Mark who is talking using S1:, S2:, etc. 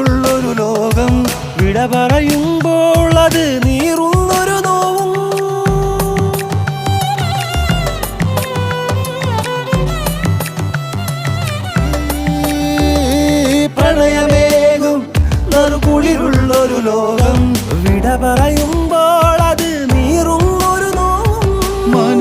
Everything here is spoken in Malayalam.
S1: കുളിരുള്ളൊരു ലോകം വിട പറയുമ്പോൾ അത് നീറുന്നൊരു നോവും. പ്രണയമേകും നറുകുളിരുള്ളൊരു ലോകം